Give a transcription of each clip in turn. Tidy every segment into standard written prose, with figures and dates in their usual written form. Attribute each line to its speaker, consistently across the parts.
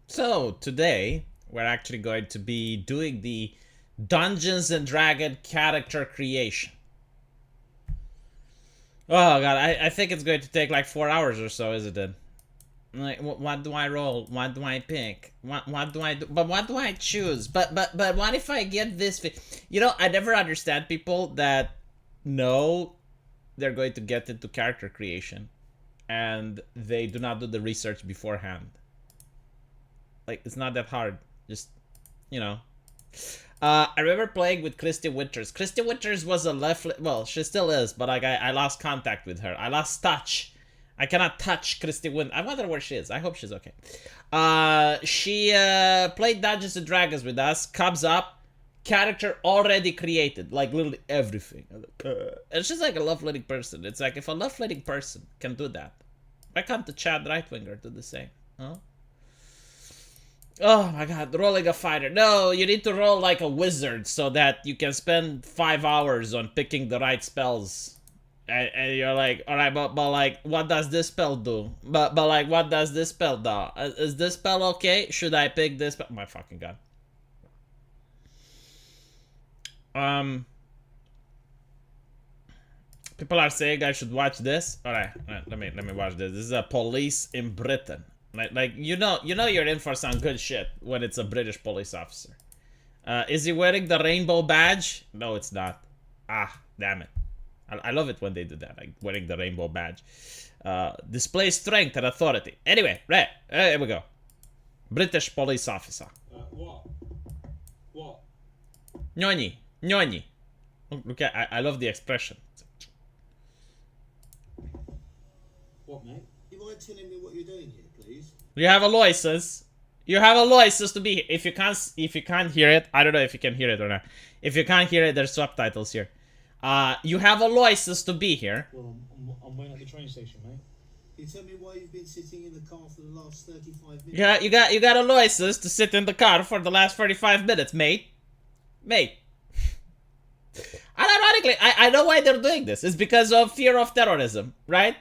Speaker 1: So today we're actually going to be doing the Dungeons and Dragon character creation. Oh god, I think it's going to take like 4 hours or so, isn't it? Like, what do I roll? What do I pick? What do I do? But what do I choose? But what if I get this? You know, I never understand people that know they're going to get into character creation, and they do not do the research beforehand. Like, it's not that hard. Just, you know. I remember playing with Christy Winters. Christy Winters was a well, she still is, but like I lost contact with her. I lost touch. I cannot touch Christy Winters. I wonder where she is. I hope she's okay. She played Dungeons and Dragons with us. Comes up, character already created, like literally everything. And she's like a love-leading person. It's like, if a love-leading person can do that, why can't the Chad Rightwinger do the same? Huh? Oh my god, rolling a fighter. No, you need to roll like a wizard so that you can spend 5 hours on picking the right spells. And you're like, alright, but like, what does this spell do? But like, what does this spell do? Is this spell okay? Should I pick this spell? Oh my fucking god. People are saying I should watch this. Alright, let me watch this. This is a police in Britain. Like you know you're in for some good shit when it's a British police officer. Is he wearing the rainbow badge? No, it's not. Ah, damn it. I love it when they do that, like wearing the rainbow badge. Display strength and authority. Anyway, right, here we go. British police officer.
Speaker 2: What?
Speaker 1: Nyoni. Nyoni. Look at, I love the expression.
Speaker 2: What, mate? You mind telling me what you're doing here, please?
Speaker 1: You have a license. You have a license to be here. If you can't hear it, I don't know if you can hear it or not. If you can't hear it, there's subtitles here. You have a license to be here.
Speaker 2: Well, I'm waiting at the train station, mate.
Speaker 3: Can you tell me why you've been sitting in the car for the last 35 minutes?
Speaker 1: Yeah, you got a license to sit in the car for the last 35 minutes, mate. Mate. And ironically, I know why they're doing this. It's because of fear of terrorism, right?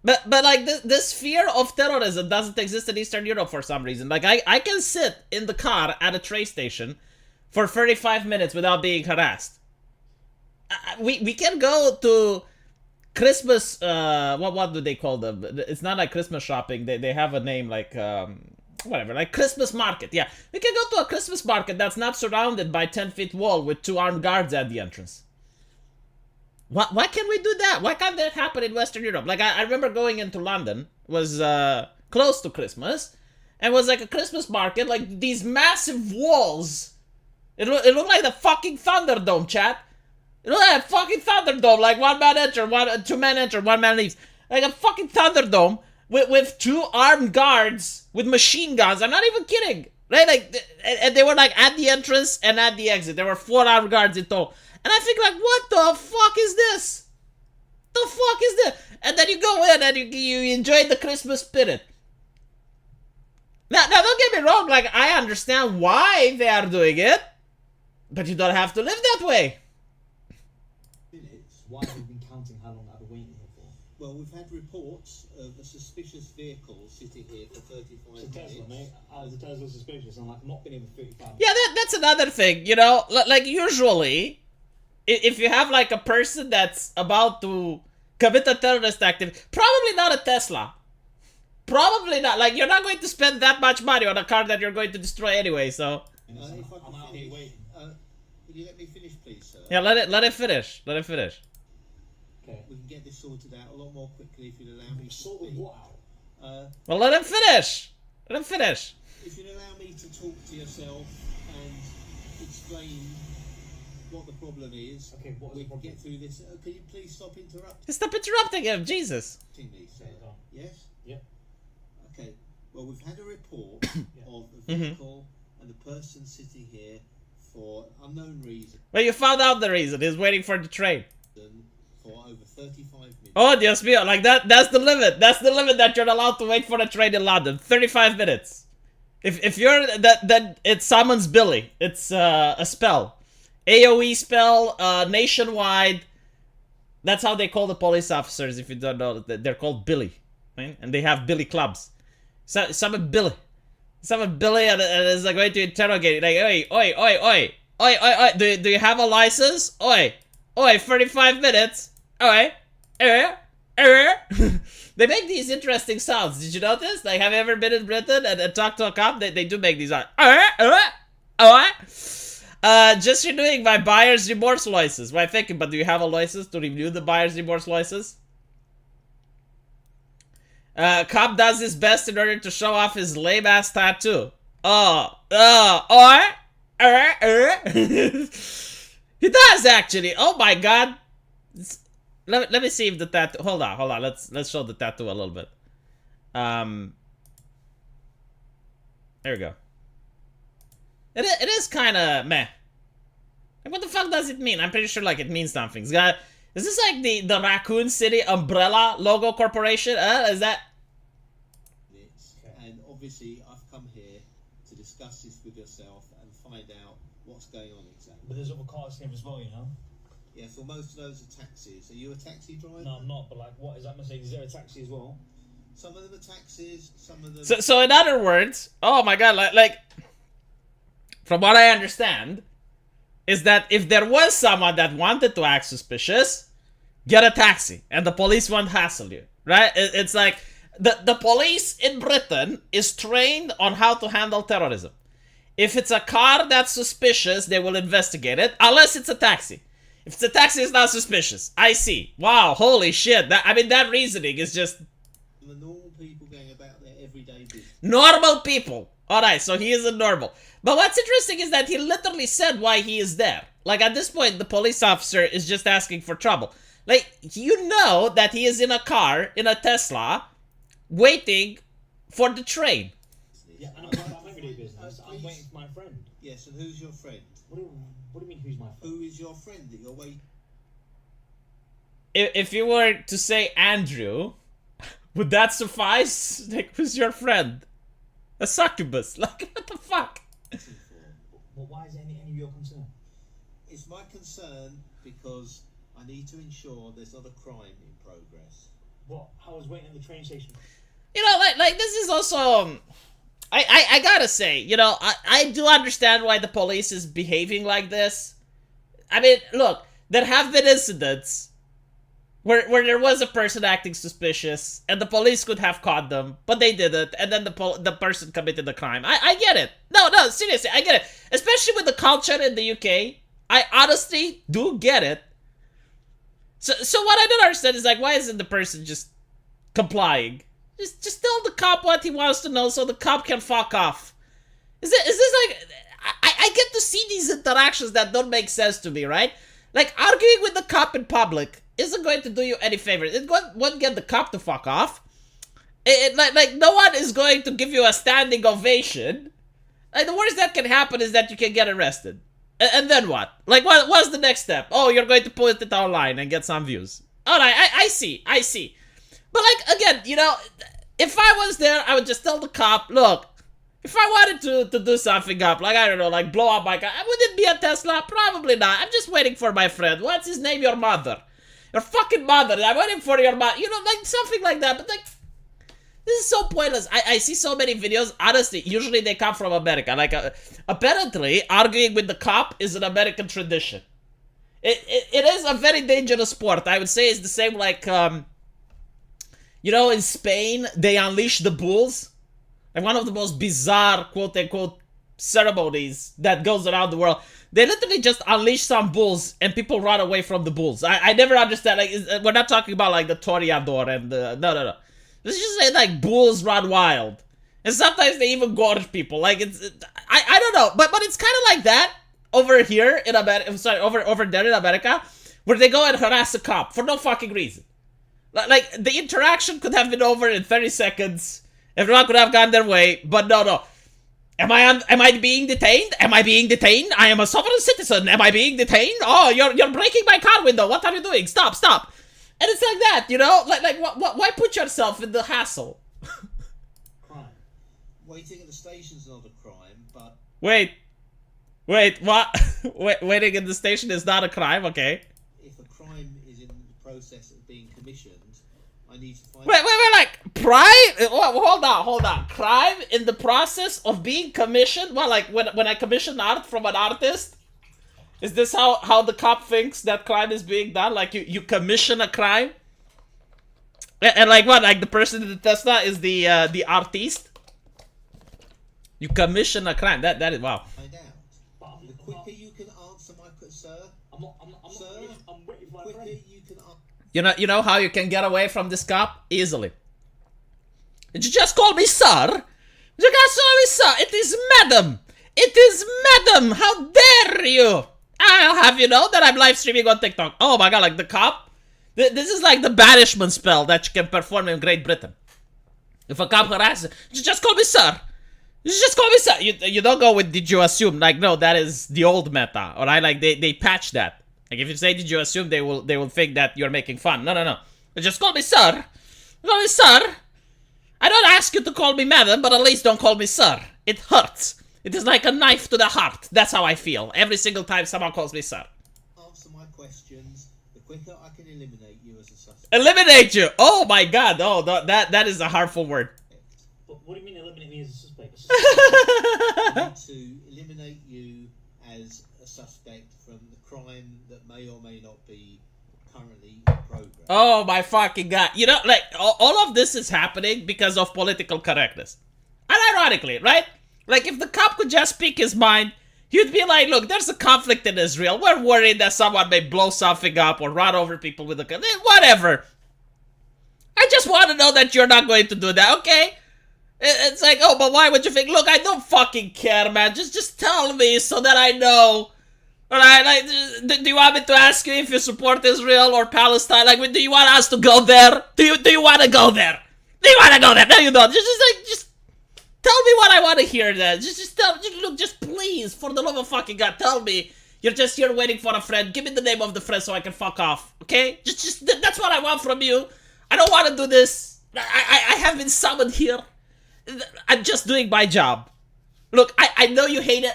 Speaker 1: But like this fear of terrorism doesn't exist in Eastern Europe for some reason. Like I can sit in the car at a train station for 35 minutes without being harassed. We can go to Christmas. What do they call them? It's not like Christmas shopping. They have a name like whatever, like Christmas market. Yeah, we can go to a Christmas market that's not surrounded by 10-foot wall with 2 armed guards at the entrance. Why can't we do that? Why can't that happen in Western Europe? Like, I remember going into London, was close to Christmas, and was like a Christmas market, like these massive walls. It looked like the fucking Thunderdome, chat. It looked like a fucking Thunderdome, like 1 man enter, 2 men enter, 1 man leaves. Like a fucking Thunderdome with 2 armed guards with machine guns. I'm not even kidding. Right? Like, and they were like at the entrance and at the exit. There were 4 armed guards in total. And I think like, what the fuck is this? The fuck is this? And then you go in and you enjoy the Christmas spirit. Now don't get me wrong, like I understand why they are doing it, but you don't have to live that way.
Speaker 2: Minutes? Why have you been counting how long I've been waiting here for?
Speaker 3: Well, we've had reports of a suspicious vehicle sitting here for 35
Speaker 2: It's a
Speaker 3: minutes.
Speaker 2: Tesla, mate. As a Tesla suspicious, I'm like, not been here for 35 minutes.
Speaker 1: Yeah, that's another thing, you know? Like usually, if you have like a person that's about to commit a terrorist activity, probably not a Tesla. Probably not. Like, you're not going to spend that much money on a car that you're going to destroy anyway, so...
Speaker 3: If I can
Speaker 2: I'm out here
Speaker 3: finish,
Speaker 2: waiting.
Speaker 3: will you let me finish, please, sir?
Speaker 1: Yeah, let it finish. Let it finish.
Speaker 2: Okay.
Speaker 3: We can get this sorted out a lot more quickly if you'd allow me to
Speaker 2: Sort of
Speaker 3: speak.
Speaker 2: what out?
Speaker 1: Well, let him finish. Let him finish.
Speaker 3: If you'd allow me to talk to yourself and explain what the problem is,
Speaker 2: Okay, what is
Speaker 3: we
Speaker 2: the
Speaker 3: can
Speaker 2: problem?
Speaker 3: get through this. Can you please stop interrupting
Speaker 1: Just stop interrupting him, Jesus.
Speaker 3: me, sir? Yes?
Speaker 2: Yep.
Speaker 3: Okay. Well, we've had a report of a vehicle and a person sitting here for unknown reason
Speaker 1: Well, you found out the reason. He's waiting for the train.
Speaker 3: for over 35 minutes.
Speaker 1: Oh, Dios mío. Like, that's the limit. That's the limit that you're allowed to wait for a train in London. 35 minutes. If you're... then it summons Billy. It's a spell. AoE spell, nationwide. That's how they call the police officers, if you don't know. They're called Billy. Right? And they have Billy clubs. So, summon Billy. 7 billion and is like, going to interrogate. Like, oi. Do you have a license? Oi, 35 minutes. Oi. They make these interesting sounds. Did you notice? Like, have you ever been in Britain and talked to a cop? They do make these sounds. Just renewing my buyer's remorse license. Why thinking, but do you have a license to renew the buyer's remorse license? Cop does his best in order to show off his lame-ass tattoo. He does, actually. Oh my god. Let me see if the tattoo... Hold on. Let's show the tattoo a little bit. There we go. It is kind of meh. Like, what the fuck does it mean? I'm pretty sure, like, it means something. Is this like the Raccoon City Umbrella Logo Corporation? Is that...
Speaker 3: And obviously, I've come here to discuss this with yourself and find out what's going on exactly.
Speaker 2: But there's other cars here as well, you know?
Speaker 3: Yeah, for most of those are taxis. Are you a taxi driver?
Speaker 2: No, I'm not, but like, what is that mistake? Is there a taxi as well?
Speaker 3: Some of them are taxis, some of them...
Speaker 1: So in other words, oh my god, like from what I understand, is that if there was someone that wanted to act suspicious, get a taxi, and the police won't hassle you, right? It's like, the police in Britain is trained on how to handle terrorism. If it's a car that's suspicious, they will investigate it, unless it's a taxi. If it's a taxi, it's not suspicious. I see. Wow, holy shit. That reasoning is just...
Speaker 3: The normal people going about their everyday business.
Speaker 1: Normal people. Alright, so he isn't normal. But what's interesting is that he literally said why he is there. Like, at this point, the police officer is just asking for trouble. Like, you know that he is in a car, in a Tesla, waiting for the train.
Speaker 2: Yeah, and I'm not everyday business. I'm waiting for my friend.
Speaker 3: Yes, and who's your friend?
Speaker 2: What do you mean, who's my friend?
Speaker 3: Who is your friend that you're waiting?
Speaker 1: If you were to say Andrew, would that suffice? Like, who's your friend? A succubus. Like, what the fuck?
Speaker 2: But why is it any of your concern?
Speaker 3: It's my concern because I need to ensure there's not a crime in progress.
Speaker 2: What? I was waiting at the train station.
Speaker 1: You know, like this is also... I gotta say, you know, I do understand why the police is behaving like this. I mean, look, there have been incidents where there was a person acting suspicious, and the police could have caught them, but they didn't, and then the person committed the crime. I get it. No, seriously, I get it. Especially with the culture in the UK, I honestly do get it. So what I don't understand is, like, why isn't the person just complying? Just tell the cop what he wants to know so the cop can fuck off. Is this like... I get to see these interactions that don't make sense to me, right? Like, arguing with the cop in public isn't going to do you any favors. It won't get the cop to fuck off. Like, no one is going to give you a standing ovation. Like, the worst that can happen is that you can get arrested. And then what? Like, what's the next step? Oh, you're going to put it online and get some views. Alright, I see. But, like, again, you know, if I was there, I would just tell the cop, look, if I wanted to do something up, like, I don't know, like, blow up my car, would it be a Tesla? Probably not. I'm just waiting for my friend. What's his name? Your mother. Your fucking mother. I'm waiting for your mother. You know, like, something like that. But, like, this is so pointless. I see so many videos. Honestly, usually they come from America. Like, apparently, arguing with the cop is an American tradition. It is a very dangerous sport. I would say it's the same, like, you know, in Spain, they unleash the bulls. Like, one of the most bizarre, quote-unquote, ceremonies that goes around the world. They literally just unleash some bulls, and people run away from the bulls. I never understand. Like, we're not talking about, like, the toreador and the... No. Let's just say, like, bulls run wild. And sometimes they even gorge people. Like, I don't know. But it's kind of like that over here in America. Sorry, over there in America, where they go and harass a cop for no fucking reason. Like, the interaction could have been over in 30 seconds. Everyone could have gone their way, but no. Am I being detained? Am I being detained? I am a sovereign citizen. Am I being detained? Oh, you're breaking my car window. What are you doing? Stop. And it's like that, you know? Like why put yourself in the hassle?
Speaker 3: Crime. Waiting at the station's not a crime, but...
Speaker 1: Wait, what? Waiting in the station is not a crime, okay?
Speaker 3: If a crime is in the process of being commissioned, I need to find.
Speaker 1: Wait, like prime? Hold on. Crime in the process of being commissioned? Well, like when I commission art from an artist, is this how the cop thinks that crime is being done? Like you commission a crime, and like what? Like the person in the Tesla is the artiste. You commission a crime. That is wow.
Speaker 3: Find out. The quicker you can answer my sir.
Speaker 2: I'm waiting for my
Speaker 3: Quicker
Speaker 2: friend.
Speaker 3: you can answer.
Speaker 1: You know how you can get away from this cop? Easily. Did you just call me sir? You just call me sir. It is madam. It is madam. How dare you? I'll have you know that I'm live streaming on TikTok. Oh my god, like the cop? This is like the banishment spell that you can perform in Great Britain. If a cop harasses, you just call me sir. You just call me sir. You don't go with did you assume? Like no, that is the old meta. Alright, like they patch that. Like if you say did you assume, they will think that you're making fun. No. Just call me sir. Call me sir. I don't ask you to call me madam, but at least don't call me sir. It hurts. It is like a knife to the heart. That's how I feel every single time someone calls me sir.
Speaker 3: Answer my questions. The quicker I can eliminate you as a suspect.
Speaker 1: Eliminate you. Oh my god. Oh, that is a harmful word.
Speaker 2: But what do you mean eliminate me as a suspect?
Speaker 3: I need to eliminate you as a suspect from the crime that may or may not be currently in progress.
Speaker 1: Oh my fucking god. You know, like, all of this is happening because of political correctness. And ironically, right? Like, if the cop could just speak his mind, he'd be like, look, there's a conflict in Israel. We're worried that someone may blow something up or run over people with a gun. Whatever. I just want to know that you're not going to do that, okay? It's like, oh, but why would you think? Look, I don't fucking care, man. Just tell me so that I know. Alright, like, do you want me to ask you if you support Israel or Palestine? Like, do you want us to go there? Do you want to go there? Do you want to go there? No, you don't. Just tell me what I want to hear then. Just please, for the love of fucking God, tell me. You're just here waiting for a friend. Give me the name of the friend so I can fuck off, okay? That's what I want from you. I don't want to do this. I have been summoned here. I'm just doing my job. Look, I know you hate it.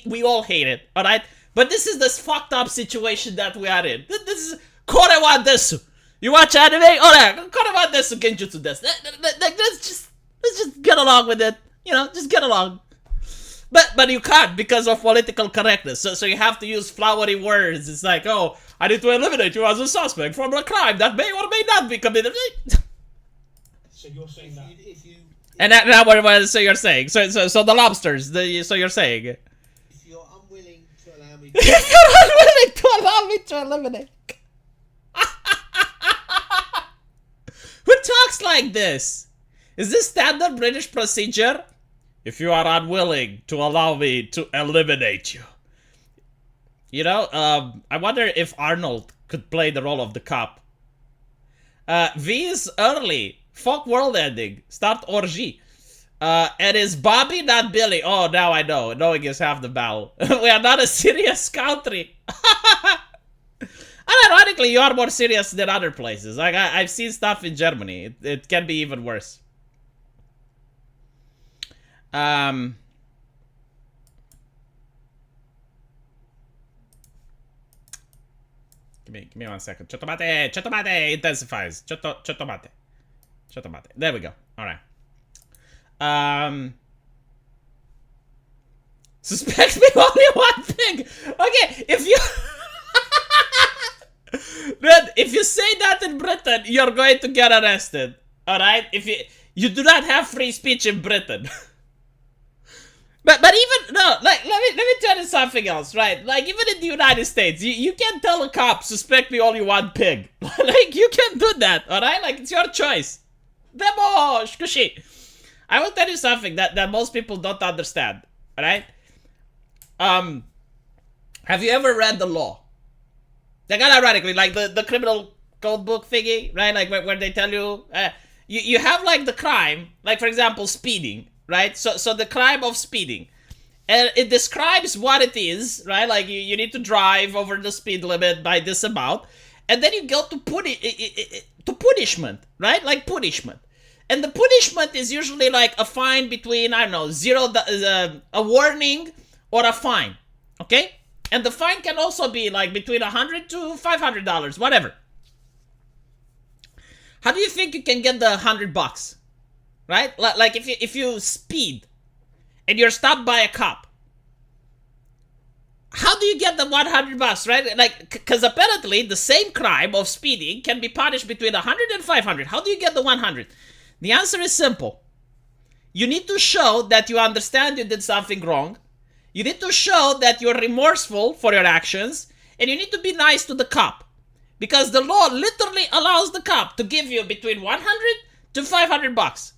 Speaker 1: We all hate it, alright? But this is this fucked up situation that we are in. This is Kore wa desu. You watch anime? Alright, Kore wa desu genjutsu desu. Let's just get along with it. You know, just get along. But you can't because of political correctness. So you have to use flowery words. It's like, oh, I need to eliminate you as a suspect from a crime that may or may not be committed.
Speaker 2: So you're saying that
Speaker 3: If you
Speaker 1: And now what so you're saying? So the lobsters. So you're saying?
Speaker 3: if you're unwilling to allow me
Speaker 1: If you're unwilling to allow me to eliminate. Who talks like this? Is this standard British procedure? If you are unwilling to allow me to eliminate you. You know, I wonder if Arnold could play the role of the cop. V is early. Fuck world ending. Start orgy. And is Bobby not Billy? Oh, now I know. Knowing is half the battle. We are not a serious country. And ironically, you are more serious than other places. Like, I've seen stuff in Germany. It can be even worse. Give me 1 second. Chotomate intensifies. Chotomate. There we go. Alright. Suspect me only one thing. Okay, if you Then if you say that in Britain, you're going to get arrested. Alright? If you do not have free speech in Britain. But even no, like let me tell you something else, right? Like even in the United States, you can tell a cop suspect me only one pig. Like you can do that, alright? Like it's your choice. Demo squishy. I will tell you something that most people don't understand, alright? Have you ever read the law? Like ironically, like the criminal code book thingy, right? Like where they tell you, you have like the crime, like for example, speeding. Right, so the crime of speeding, and it describes what it is, right? Like you need to drive over the speed limit by this amount, and then you go to punishment, right? Like punishment, and the punishment is usually like a fine between I don't know a warning or a fine, okay? And the fine can also be like between $100 to $500, whatever. how do you think you can get the $100? Right? Like if you speed and you're stopped by a cop, how do you get the $100, right? Like, because apparently the same crime of speeding can be punished between 100 and 500. How do you get the 100? The answer is simple. You need to show that you understand you did something wrong. You need to show that you're remorseful for your actions. And you need to be nice to the cop. Because the law literally allows the cop to give you between 100 to 500 bucks.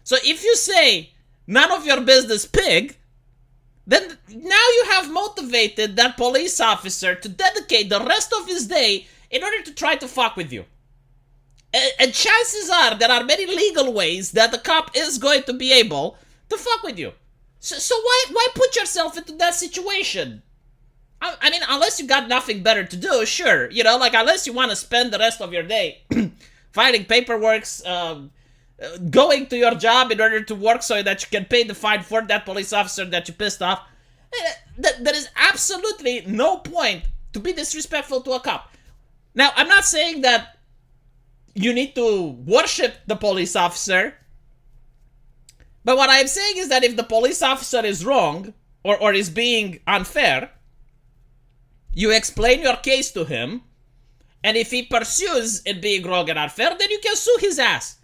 Speaker 1: So if you say, none of your business, pig, then now you have motivated that police officer to dedicate the rest of his day in order to try to fuck with you. And chances are there are many legal ways that the cop is going to be able to fuck with you. So why put yourself into that situation? I mean, unless you got nothing better to do, sure. You know, like, unless you want to spend the rest of your day filing paperwork, going to your job in order to work so that you can pay the fine for that police officer that you pissed off. There is absolutely no point to be disrespectful to a cop. Now, I'm not saying that you need to worship the police officer. But what I'm saying is that if the police officer is wrong or is being unfair, you explain your case to him. And if he pursues it being wrong and unfair, then you can sue his ass.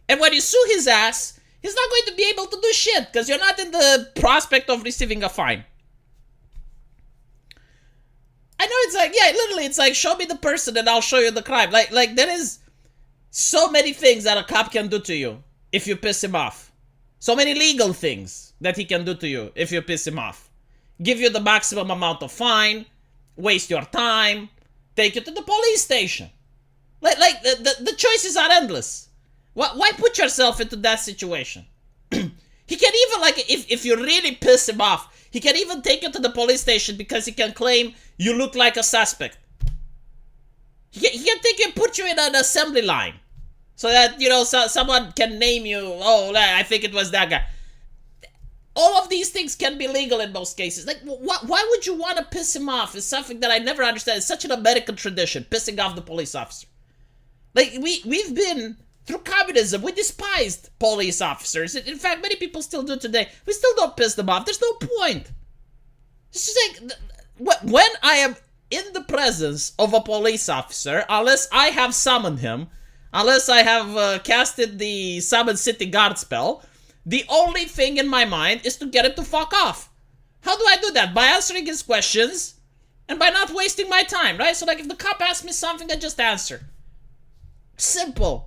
Speaker 1: And when you sue his ass, he's not going to be able to do shit because you're not in the prospect of receiving a fine. I know it's like, yeah, literally, it's like, show me the person and I'll show you the crime. Like there is so many things that a cop can do to you if you piss him off. So many legal things that he can do to you if you piss him off. Give you the maximum amount of fine, waste your time, take you to the police station. Like the choices are endless. Why put yourself into that situation? He can even, like, if you really piss him off, he can even take you to the police station because he can claim you look like a suspect. He can take you and put you in an assembly line. So that, you know, someone can name you, oh, I think it was that guy. All of these things can be legal in most cases. Like, why would you want to piss him off? It's something that I never understand. It's such an American tradition, pissing off the police officer. Like, we've been, through communism, we despised police officers. In fact, many people still do today. We still don't piss them off. There's no point. It's just like, when I am in the presence of a police officer, unless I have summoned him, unless I have casted the summon city guard spell, the only thing in my mind is to get him to fuck off. How do I do that? By answering his questions and by not wasting my time, right? So, like, if the cop asks me something, I just answer. Simple.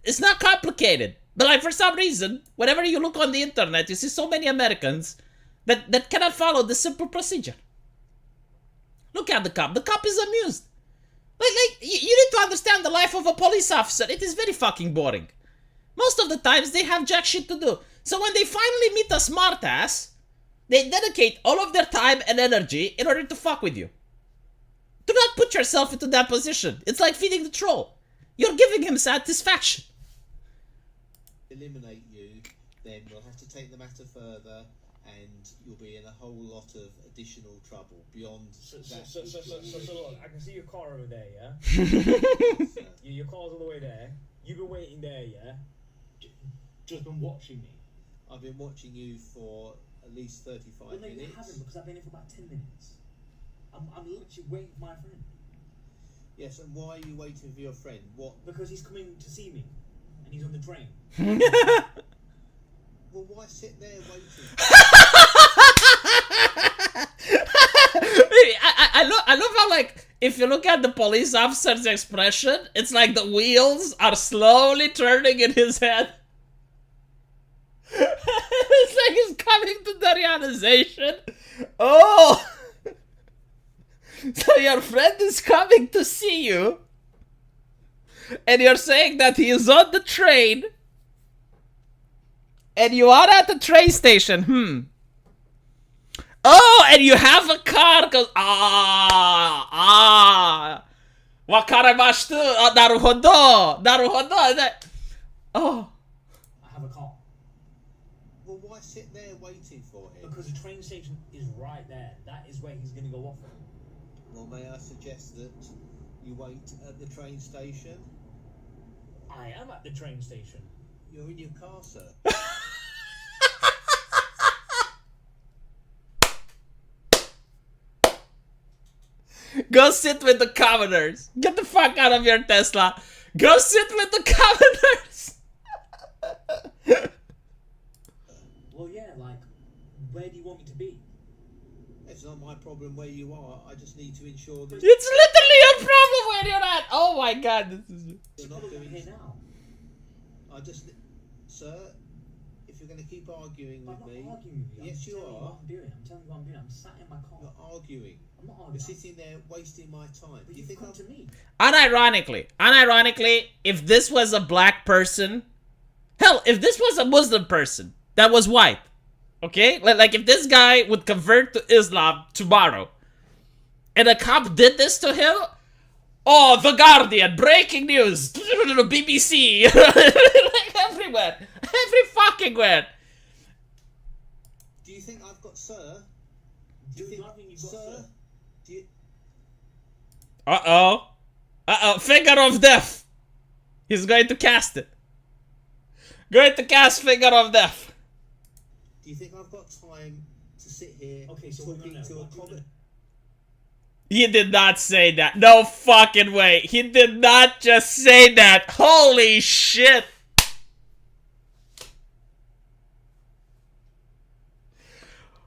Speaker 1: It's not complicated. But, like, for some reason, whenever you look on the internet, you see so many Americans that cannot follow the simple procedure. Look at the cop. The cop is amused. Like you need to understand the life of a police officer. It is very fucking boring. Most of the times, they have jack shit to do. So when they finally meet a smartass, they dedicate all of their time and energy in order to fuck with you. Do not put yourself into that position. It's like feeding the troll. You're giving him satisfaction.
Speaker 3: Eliminate you, then we'll have to take the matter further, and you'll be in a whole lot of additional trouble beyond that.
Speaker 4: So look, I can see your car over there, yeah? Your car's all the way there. You've been waiting there, yeah?
Speaker 2: Just been watching me.
Speaker 3: I've been watching you for at least 35
Speaker 2: Well, no,
Speaker 3: minutes.
Speaker 2: you haven't, because I've been here for about 10 minutes. I'm literally waiting for my friend.
Speaker 3: Yes, and why are you waiting for your friend? What?
Speaker 2: Because he's coming to see me, and he's on the train.
Speaker 3: Well, why sit there waiting?
Speaker 1: I love how, like, if you look at the police officer's expression, it's like the wheels are slowly turning in his head. It's like he's coming to the realization. Oh! So your friend is coming to see you, and you're saying that he is on the train, and you are at the train station. Oh, and you have a car, cause Wakarimashita. Naruhodo. Oh.
Speaker 2: I have a car.
Speaker 3: Well, why sit there waiting for him?
Speaker 2: Because the train station is right there. That is where he's going to go off.
Speaker 3: Well, may I suggest that you wait at the train station?
Speaker 4: I am at the train station.
Speaker 3: You're in your car, sir.
Speaker 1: Go sit with the commoners. Get the fuck out of your Tesla. Go sit with the commoners.
Speaker 4: Well, yeah, like, where do you want me to be?
Speaker 3: It's not my problem where you are. I just need to ensure that
Speaker 1: It's literally a problem where you're at. Oh my god, this is...
Speaker 3: you're not
Speaker 4: Look, I'm
Speaker 3: doing.
Speaker 4: here now.
Speaker 3: I just, sir, if you're going to keep arguing
Speaker 4: I'm
Speaker 3: with
Speaker 4: not
Speaker 3: me,
Speaker 4: arguing with you.
Speaker 3: yes,
Speaker 4: I'm
Speaker 3: you
Speaker 4: telling
Speaker 3: are.
Speaker 4: what I'm doing. I'm telling you what I'm doing. I'm sat in my car.
Speaker 3: You're arguing.
Speaker 4: I'm not
Speaker 3: You're
Speaker 4: arguing.
Speaker 3: sitting there wasting my time.
Speaker 4: But
Speaker 3: Do you
Speaker 4: you've
Speaker 3: think
Speaker 4: come
Speaker 3: I'm...
Speaker 4: to me.
Speaker 1: Unironically, if this was a black person, hell, if this was a Muslim person that was white, okay? Like if this guy would convert to Islam tomorrow, and a cop did this to him, oh, The Guardian, breaking news, BBC, like everywhere, every fucking where.
Speaker 3: Do you think I've got, sir? Do you
Speaker 4: Dude,
Speaker 3: think,
Speaker 4: nothing you've got,
Speaker 3: sir?
Speaker 4: sir.
Speaker 3: Do you...
Speaker 1: Uh-oh, finger of death. He's going to cast it. Going to cast finger of death.
Speaker 3: Do you think I've got time to sit here
Speaker 4: Okay, so
Speaker 3: talking
Speaker 4: no,
Speaker 3: to a
Speaker 4: what do you
Speaker 3: comment?
Speaker 4: wanna-
Speaker 1: He did not say that. No fucking way. He did not just say that. Holy shit.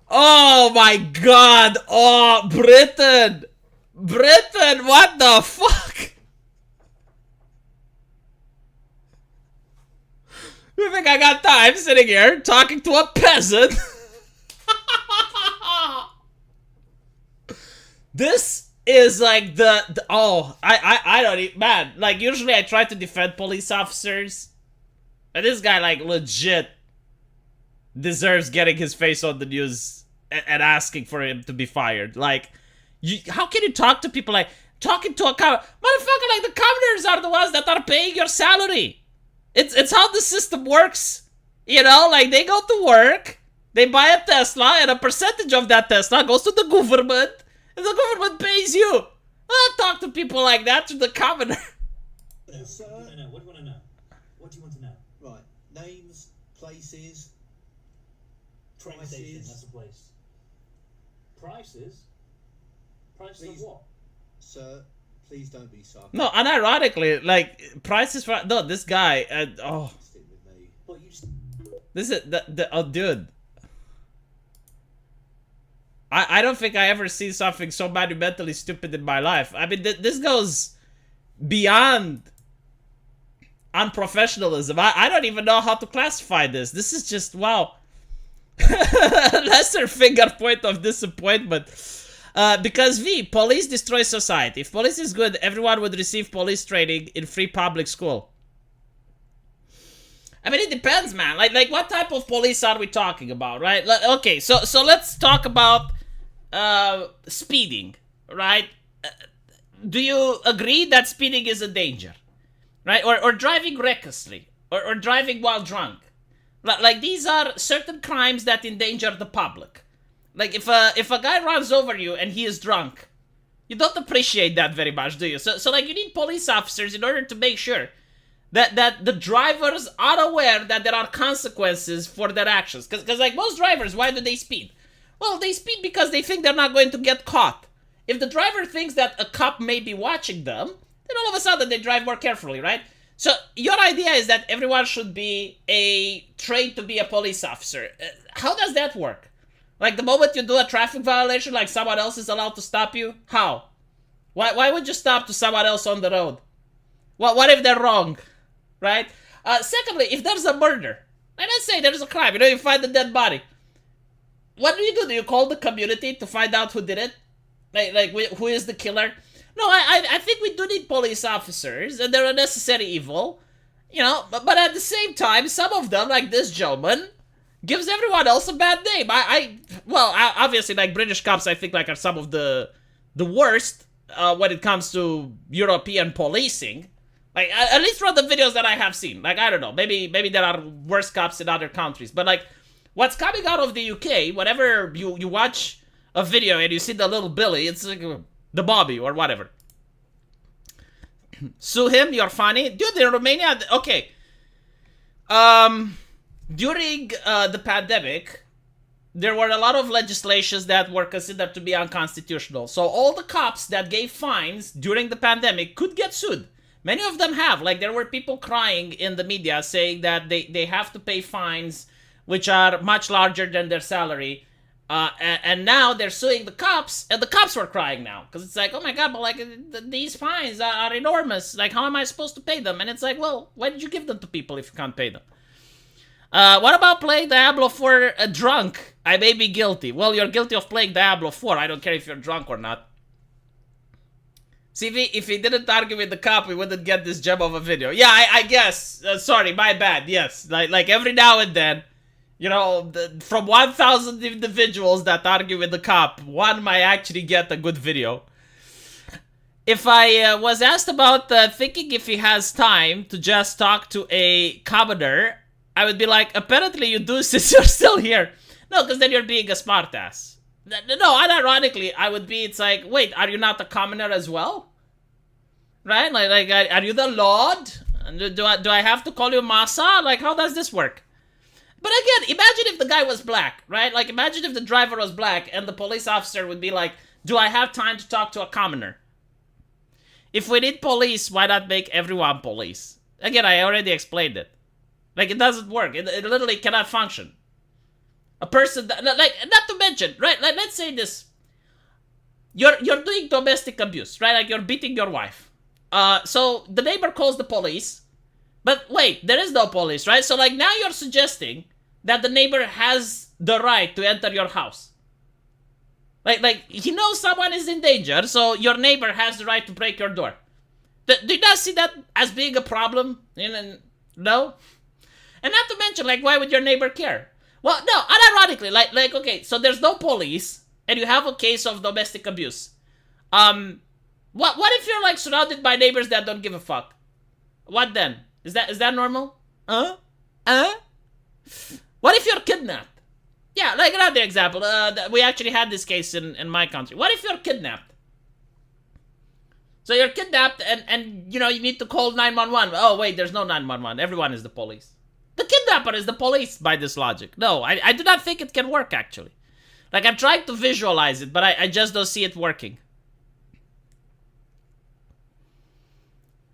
Speaker 1: Oh my god. Oh, Britain. Britain, what the fuck? You think I got time sitting here talking to a peasant? This is like the oh, I don't even, man, like usually I try to defend police officers, and this guy like legit deserves getting his face on the news and asking for him to be fired. Like, how can you talk to people like talking to a motherfucker? Like, the commoners are the ones that are paying your salary. It's how the system works, you know. Like, they go to work, they buy a Tesla, and a percentage of that Tesla goes to the government, and the government pays you. I don't talk to people like that, to the commoner.
Speaker 4: No,
Speaker 3: Sir?
Speaker 4: what do you want to know? What do you want to know? What do you want to know?
Speaker 3: Right, names, places,
Speaker 4: Train station, that's
Speaker 3: prices.
Speaker 4: the place. Prices? Prices
Speaker 3: Please.
Speaker 4: of what?
Speaker 3: Sir, please don't be sarcastic
Speaker 1: No, unironically, like, prices for no, this guy, oh,
Speaker 3: with me.
Speaker 4: But you just...
Speaker 1: this is oh, dude. I don't think I ever seen something so monumentally stupid in my life. I mean, this goes beyond unprofessionalism. I don't even know how to classify this. This is just, wow. Lesser finger point of disappointment. Because police destroy society. If police is good, everyone would receive police training in free public school. I mean, it depends, man. Like what type of police are we talking about, right? Okay, so let's talk about speeding, right? Do you agree that speeding is a danger, right? Or driving recklessly, or driving while drunk? Like, these are certain crimes that endanger the public. Like, if a guy runs over you and he is drunk, you don't appreciate that very much, do you? So like, you need police officers in order to make sure that the drivers are aware that there are consequences for their actions. Because like, most drivers, why do they speed? Well, they speed because they think they're not going to get caught. If the driver thinks that a cop may be watching them, then all of a sudden they drive more carefully, right? So your idea is that everyone should be trained to be a police officer. How does that work? Like, the moment you do a traffic violation, like, someone else is allowed to stop you? How? Why would you stop to someone else on the road? What if they're wrong? Right? Secondly, if there's a murder, like, let's say there's a crime, you find a dead body. What do? Do you call the community to find out who did it? Like who is the killer? No, I think we do need police officers, and they're a necessary evil, you know. But at the same time, some of them, like this gentleman, gives everyone else a bad name. Well, obviously, like, British cops, I think, like, are some of the worst when it comes to European policing. Like, at least from the videos that I have seen. Like, I don't know, maybe there are worse cops in other countries, but like, what's coming out of the UK, whenever you watch a video and you see the little Billy, it's like the Bobby or whatever. Sue him, you're funny. Dude, in Romania, okay. During the pandemic, there were a lot of legislations that were considered to be unconstitutional. So all the cops that gave fines during the pandemic could get sued. Many of them have. Like, there were people crying in the media saying that they have to pay fines which are much larger than their salary. And now they're suing the cops, and the cops were crying now. Because it's like, oh my god, but like, these fines are enormous. Like, how am I supposed to pay them? And it's like, well, why did you give them to people if you can't pay them? What about playing Diablo 4 drunk? I may be guilty. Well, you're guilty of playing Diablo 4. I don't care if you're drunk or not. See, if he didn't argue with the cop, we wouldn't get this gem of a video. Yeah, I guess. Sorry, my bad. Yes, like every now and then, you know, from 1,000 individuals that argue with the cop, one might actually get a good video. If I was asked about thinking if he has time to just talk to a commoner, I would be like, apparently you do since you're still here. No, because then you're being a smartass. No, unironically, I would be, it's like, wait, are you not a commoner as well? Right? Like, are you the Lord? Do I have to call you Masa? Like, how does this work? But again, imagine if the guy was black, right? Like, imagine if the driver was black and the police officer would be like, do I have time to talk to a commoner? If we need police, why not make everyone police? Again, I already explained it. Like, it doesn't work. It literally cannot function. A person that, like, not to mention, right? Like, let's say this. You're doing domestic abuse, right? Like, you're beating your wife. So the neighbor calls the police. But wait, there is no police, right? So, like, now you're suggesting that the neighbor has the right to enter your house. Like he knows someone is in danger, so your neighbor has the right to break your door. Do you not see that as being a problem? No? And not to mention, like, why would your neighbor care? Well, no, unironically, like, okay, so there's no police, and you have a case of domestic abuse. What if you're, like, surrounded by neighbors that don't give a fuck? What then? Is that normal? What if you're kidnapped? Yeah, like another example. We actually had this case in my country. What if you're kidnapped? So you're kidnapped, and you know, you need to call 911. Oh, wait, there's no 911. Everyone is the police. The kidnapper is the police by this logic. No, I do not think it can work, actually. Like, I'm trying to visualize it, but I just don't see it working.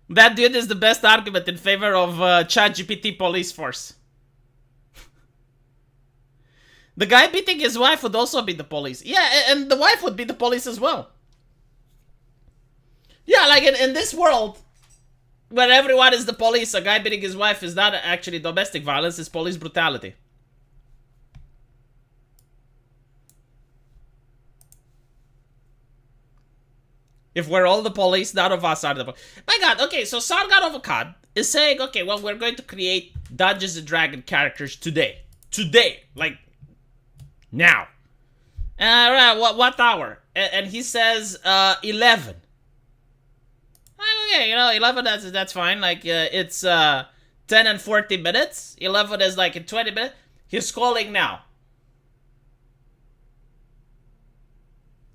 Speaker 1: That dude is the best argument in favor of ChatGPT police force. The guy beating his wife would also be the police. Yeah, and the wife would be the police as well. Yeah, like in this world, where everyone is the police, a guy beating his wife is not actually domestic violence, it's police brutality. If we're all the police, none of us are the police. My god, okay, so Sargon of Akkad is saying, okay, well, we're going to create Dungeons & Dragons characters today. Today. Like, now. What hour? And he says, 11. Okay, you know, 11, that's fine. Like, it's 10 and 40 minutes. 11 is like in 20 minutes. He's calling now.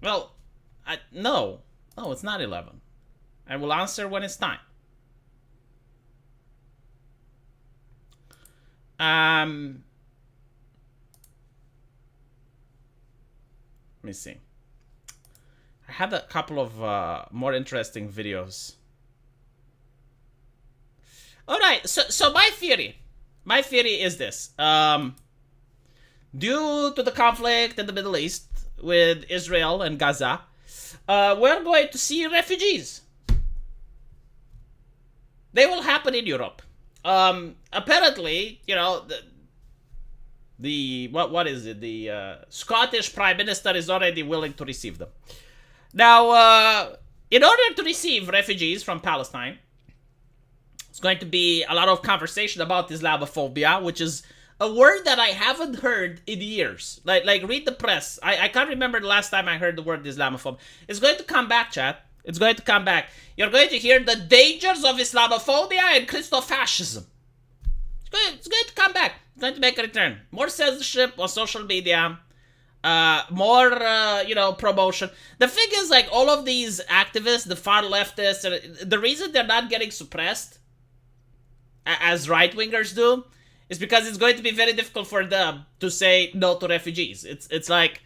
Speaker 1: Well, no. No, it's not 11. I will answer when it's time. Let me see. I had a couple of more interesting videos. Alright, so my theory is this. Due to the conflict in the Middle East with Israel and Gaza, we're going to see refugees. They will happen in Europe. Apparently, you know, what is it? The Scottish Prime Minister is already willing to receive them. Now, in order to receive refugees from Palestine, it's going to be a lot of conversation about Islamophobia, which is a word that I haven't heard in years. Like read the press. I can't remember the last time I heard the word Islamophobia. It's going to come back, chat. It's going to come back. You're going to hear the dangers of Islamophobia and Christofascism. It's going to come back. It's going to make a return. More censorship on social media. more, promotion. The thing is, like, all of these activists, the far leftists, the reason they're not getting suppressed as right-wingers do is because it's going to be very difficult for them to say no to refugees. It's like,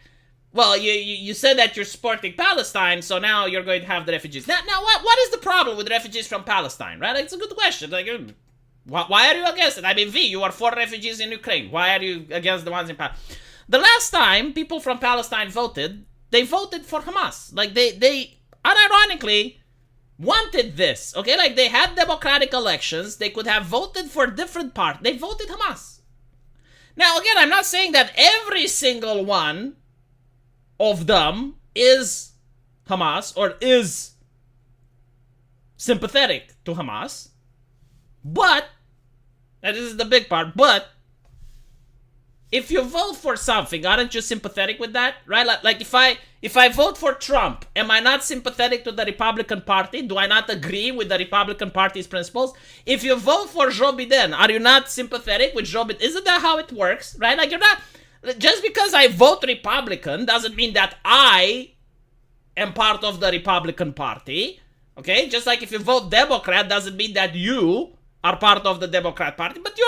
Speaker 1: well, you said that you're supporting Palestine, so now you're going to have the refugees. Now what is the problem with refugees from Palestine, right? Like, it's a good question. Like, why are you against it? I mean, you are for refugees in Ukraine. Why are you against the ones in Palestine? The last time people from Palestine voted, they voted for Hamas. Like, they unironically wanted this, okay? Like, they had democratic elections. They could have voted for different parts. They voted Hamas. Now, again, I'm not saying that every single one of them is Hamas or is sympathetic to Hamas. But, and this is the big part, but if you vote for something, aren't you sympathetic with that, right? Like if I vote for Trump, am I not sympathetic to the Republican Party? Do I not agree with the Republican Party's principles? If you vote for Joe Biden, are you not sympathetic with Joe Biden? Isn't that how it works, right? Like, you're not, just because I vote Republican doesn't mean that I am part of the Republican Party, okay? Just like if you vote Democrat doesn't mean that you are part of the Democrat Party, but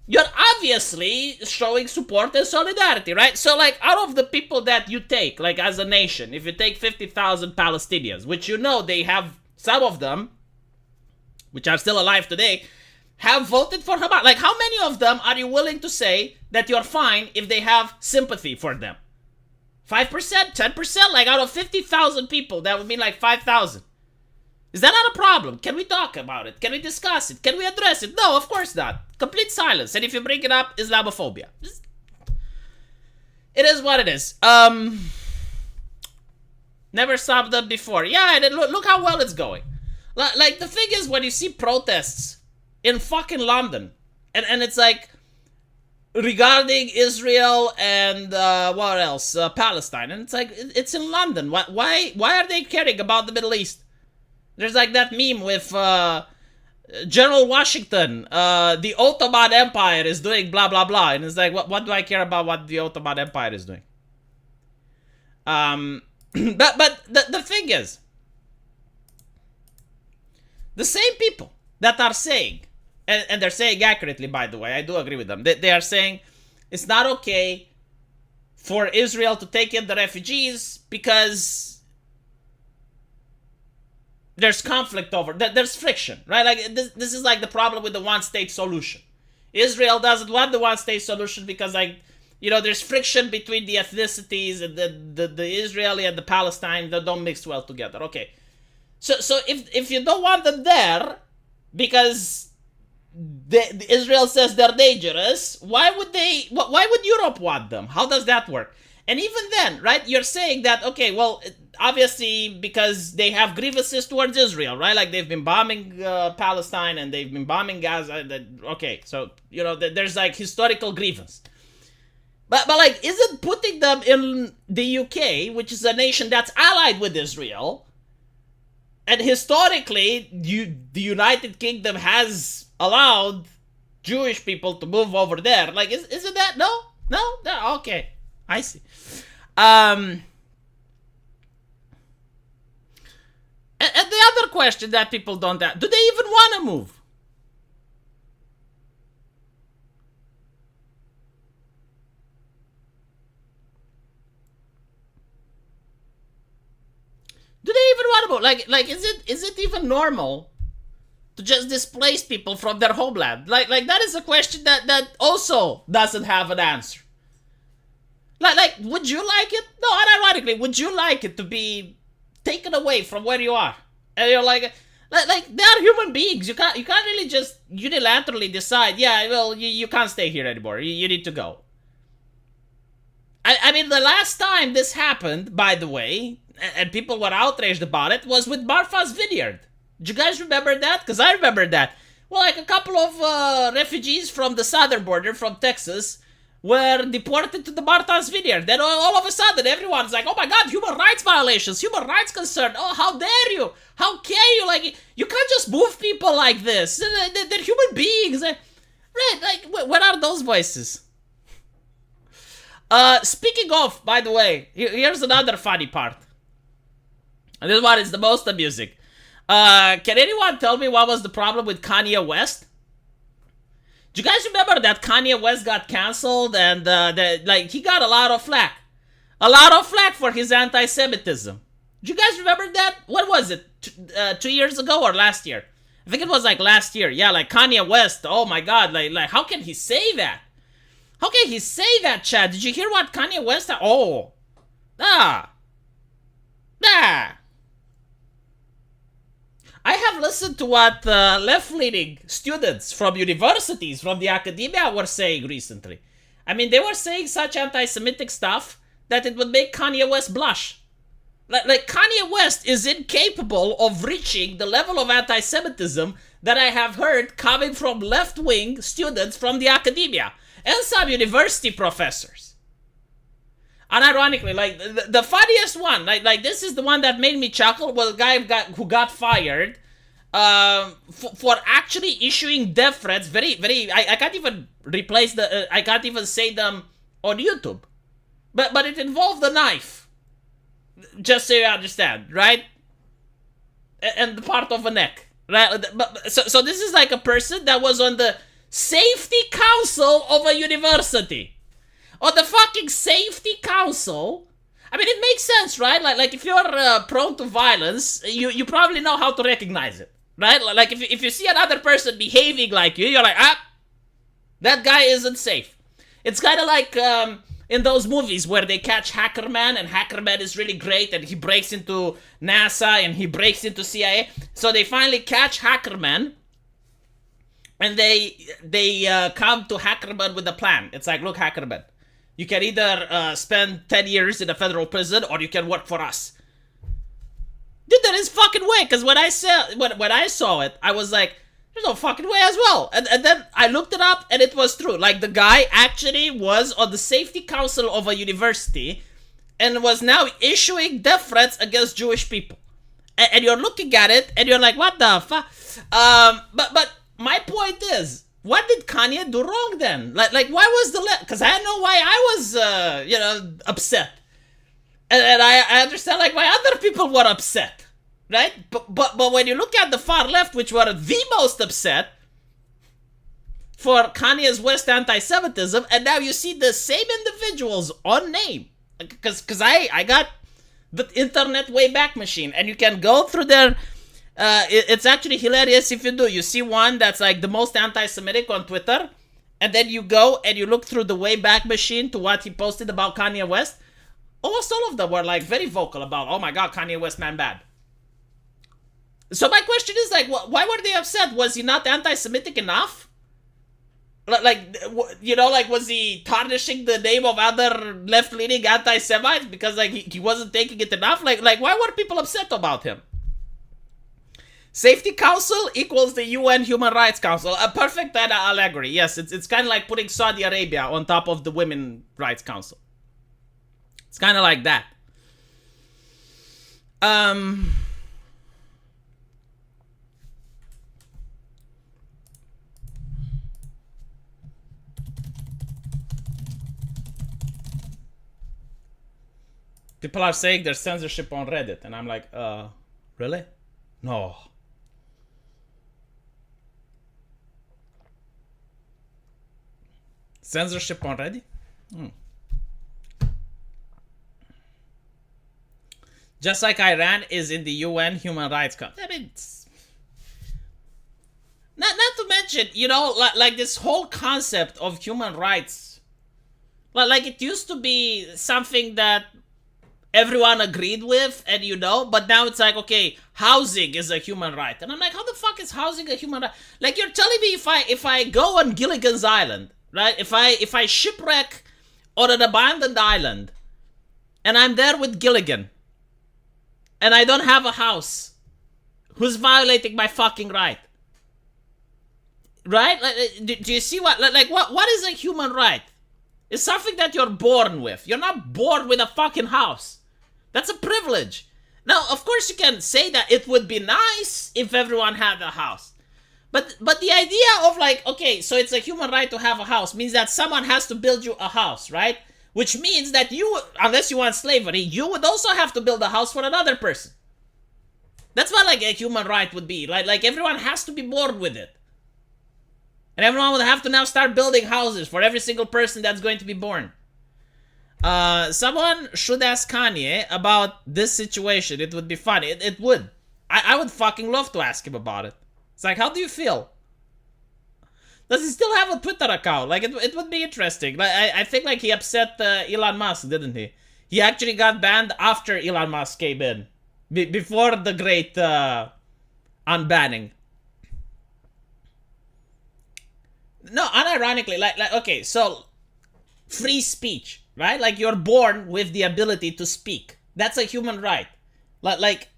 Speaker 1: you're obviously showing support and solidarity, right? So, like, out of the people that you take, like, as a nation, if you take 50,000 Palestinians, which they have, some of them, which are still alive today, have voted for Hamas. Like, how many of them are you willing to say that you're fine if they have sympathy for them? 5%? 10%? Like, out of 50,000 people, that would mean like 5,000. Is that not a problem? Can we talk about it? Can we discuss it? Can we address it? No, of course not. Complete silence. And if you bring it up, Islamophobia. It is what it is. Never stopped them before. Yeah, and look how well it's going. Like, the thing is, when you see protests in fucking London, and it's like, regarding Israel and, what else? Palestine. And it's like, it's in London. Why are they caring about the Middle East? There's like that meme with General Washington, the Ottoman Empire is doing blah, blah, blah. And it's like, what do I care about what the Ottoman Empire is doing? But the thing is, the same people that are saying, and they're saying accurately, by the way, I do agree with them. They are saying it's not okay for Israel to take in the refugees because there's conflict over, there's friction, right? Like, this is like the problem with the one-state solution. Israel doesn't want the one-state solution because, like, there's friction between the ethnicities, and the Israeli and the Palestine that don't mix well together. Okay, so if you don't want them there because the Israel says they're dangerous, why would Europe want them? How does that work? And even then, right, you're saying that, okay, well, obviously because they have grievances towards Israel, right? Like, they've been bombing Palestine and they've been bombing Gaza. Okay, so, there's like historical grievance. But like, isn't putting them in the UK, which is a nation that's allied with Israel, and historically, the United Kingdom has allowed Jewish people to move over there. Like, isn't that, no? Okay, I see. And the other question that people don't ask, do they even want to move? Do they even want to move? Like, is it even normal to just displace people from their homeland? Like that is a question that also doesn't have an answer. Like, would you like it? No, unironically, would you like it to be taken away from where you are? And you're like they are human beings. You can't really just unilaterally decide, yeah, well, you can't stay here anymore. You need to go. I mean, the last time this happened, by the way, and people were outraged about it, was with Martha's Vineyard. Do you guys remember that? Because I remember that. Well, like, a couple of refugees from the southern border, from Texas, were deported to the Martha's Vineyard. Then all of a sudden, everyone's like, oh my god, human rights violations, human rights concern. Oh, how dare you? How can you? Like, you can't just move people like this. They're human beings. Right, like, where are those voices? Speaking of, by the way, here's another funny part. And this one is the most amusing. Can anyone tell me what was the problem with Kanye West? Do you guys remember that Kanye West got canceled and he got a lot of flack? A lot of flack for his anti-Semitism. Do you guys remember that? What was it? 2 years ago or last year? I think it was like last year. Yeah, like Kanye West. Oh my god, like how can he say that? How can he say that, Chad? Did you hear what Kanye West... Oh. I have listened to what left-leaning students from universities, from the academia were saying recently. I mean, they were saying such anti-Semitic stuff that it would make Kanye West blush. Like Kanye West is incapable of reaching the level of anti-Semitism that I have heard coming from left-wing students from the academia and some university professors. And ironically, like the funniest one, like this is the one that made me chuckle, was a guy who got fired for actually issuing death threats. I can't even replace I can't even say them on YouTube, but it involved a knife. Just so you understand, right? And the part of a neck, right? So this is like a person that was on the safety council of a university. On the fucking safety council. I mean, it makes sense, right? Like if you're prone to violence, you probably know how to recognize it, right? Like if you see another person behaving like you're like, that guy isn't safe. It's kind of like in those movies where they catch Hacker Man, and Hacker Man is really great, and he breaks into NASA, and he breaks into CIA. So they finally catch Hacker Man, and they come to Hacker Man with a plan. It's like, look, Hacker Man, you can either spend 10 years in a federal prison, or you can work for us. Dude, that is fucking way, because when I saw it, I was like, there's no fucking way as well. And then I looked it up, and it was true. Like, the guy actually was on the safety council of a university and was now issuing death threats against Jewish people. And you're looking at it, and you're like, what the fuck? But my point is, what did Kanye do wrong then? Like why was the left? Because I know why I was, upset. And I understand, like, why other people were upset. Right? But when you look at the far left, which were the most upset for Kanye's West anti-Semitism, and now you see the same individuals on name. Because I got the internet Wayback Machine, and you can go through their... it's actually hilarious if you do. You see one that's like the most anti-Semitic on Twitter, and then you go and you look through the Wayback Machine to what he posted about Kanye West. Almost all of them were like very vocal about, oh my god, Kanye West, man, bad. So my question is, like, why were they upset? Was he not anti-Semitic enough? Like, was he tarnishing the name of other left-leaning anti-Semites because, like, he wasn't taking it enough? Like, why were people upset about him? Safety Council equals the UN Human Rights Council. A perfect allegory. Yes, it's kind of like putting Saudi Arabia on top of the Women's Rights Council. It's kind of like that. People are saying there's censorship on Reddit, and I'm like, really? No. Censorship on Reddit? Just like Iran is in the UN Human Rights Council. I mean, it's... Not to mention, like this whole concept of human rights. Like it used to be something that everyone agreed with, and but now it's like, okay, housing is a human right. And I'm like, how the fuck is housing a human right? Like, you're telling me if I go on Gilligan's Island, right? If I shipwreck on an abandoned island, and I'm there with Gilligan, and I don't have a house, who's violating my fucking right? Right? Like, do you see what is a human right? It's something that you're born with. You're not born with a fucking house. That's a privilege. Now, of course, you can say that it would be nice if everyone had a house. But the idea of, like, okay, so it's a human right to have a house means that someone has to build you a house, right? which means that you, unless you want slavery, you would also have to build a house for another person. That's what like a human right would be. Like everyone has to be born with it. And everyone would have to now start building houses for every single person that's going to be born. Someone should ask Kanye about this situation. It would be funny. It would. I would fucking love to ask him about it. It's like, how do you feel? Does he still have a Twitter account? Like, it would be interesting. Like, I think like he upset Elon Musk, didn't he? He actually got banned after Elon Musk came in. Before the great unbanning. No, unironically, like okay, so free speech, right? Like you're born with the ability to speak. That's a human right. Like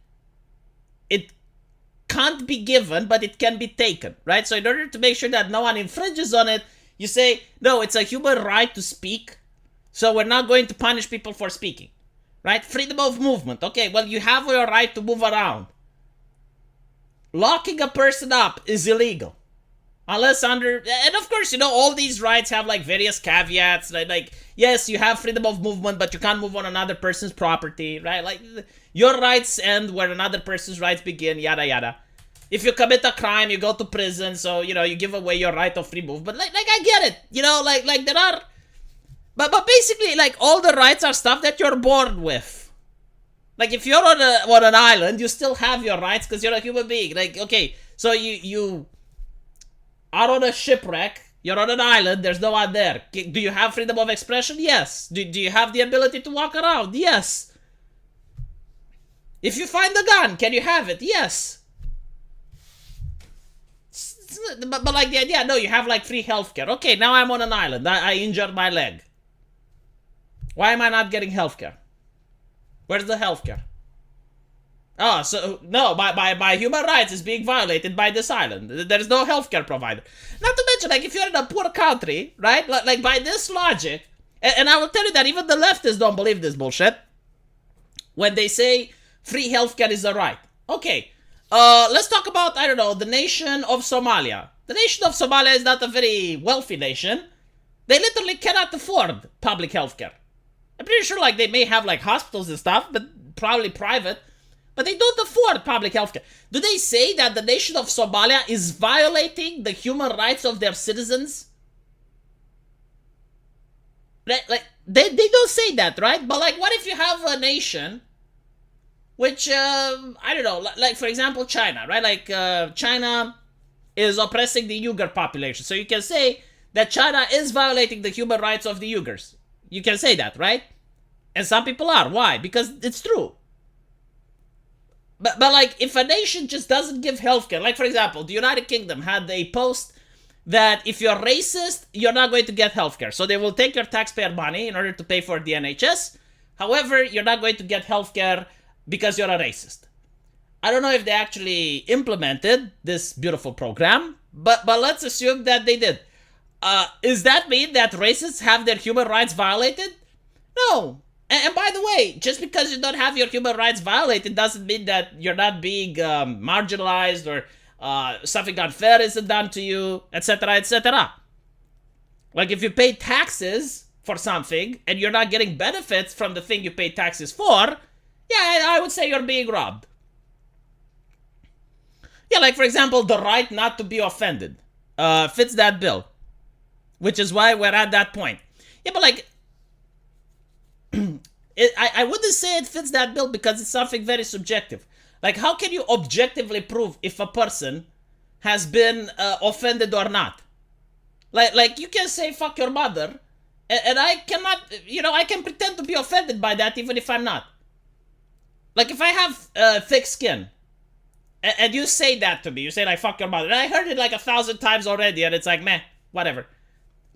Speaker 1: it can't be given, but it can be taken, right? So in order to make sure that no one infringes on it, you say, no, it's a human right to speak, so we're not going to punish people for speaking, right? Freedom of movement. Okay, well, you have your right to move around. Locking a person up is illegal. Unless under, and of course, you know, all these rights have like various caveats. Like, yes, you have freedom of movement, but you can't move on another person's property, right? Like, your rights end where another person's rights begin, yada yada. If you commit a crime, you go to prison, so, you know, you give away your right of free movement. But like I get it, you know, like there are, but basically, like, all the rights are stuff that you're born with. Like, if you're on an island, you still have your rights because you're a human being. Like, okay, so you are on a shipwreck, you're on an island, there's no one there. Do you have freedom of expression? Yes. Do you have the ability to walk around? Yes. If you find a gun, can you have it? Yes. But like the idea, no, you have like free healthcare. Okay, now I'm on an island, I injured my leg. Why am I not getting healthcare? Where's the healthcare? Oh, so, no, my human rights is being violated by this island. There's no healthcare provider. Not to mention, like, if you're in a poor country, right? Like by this logic, and I will tell you that even the leftists don't believe this bullshit. When they say free healthcare is a right. Okay, let's talk about, I don't know, the nation of Somalia. The nation of Somalia is not a very wealthy nation. They literally cannot afford public healthcare. I'm pretty sure, like, they may have, like, hospitals and stuff, but probably private. But they don't afford public healthcare. Do they say that the nation of Somalia is violating the human rights of their citizens? Like they don't say that, right? But like, what if you have a nation which, I don't know, like for example, China, right? Like China is oppressing the Uyghur population. So you can say that China is violating the human rights of the Uyghurs. You can say that, right? And some people are. Why? Because it's true. But like, if a nation just doesn't give healthcare, like for example, the United Kingdom had a post that if you're racist, you're not going to get healthcare. So they will take your taxpayer money in order to pay for the NHS. However, you're not going to get healthcare because you're a racist. I don't know if they actually implemented this beautiful program, but let's assume that they did. Does that mean that racists have their human rights violated? No. And by the way, just because you don't have your human rights violated doesn't mean that you're not being marginalized or something unfair isn't done to you, etc., etc. Like if you pay taxes for something and you're not getting benefits from the thing you paid taxes for, yeah, I would say you're being robbed. Yeah, like for example, the right not to be offended fits that bill, which is why we're at that point. Yeah, but like, I wouldn't say it fits that bill because it's something very subjective. Like, how can you objectively prove if a person has been offended or not? Like you can say fuck your mother, and I cannot, you know, I can pretend to be offended by that even if I'm not. Like if I have thick skin, and you say that to me, you say like fuck your mother, and I heard it like 1,000 times already, and it's like meh, whatever.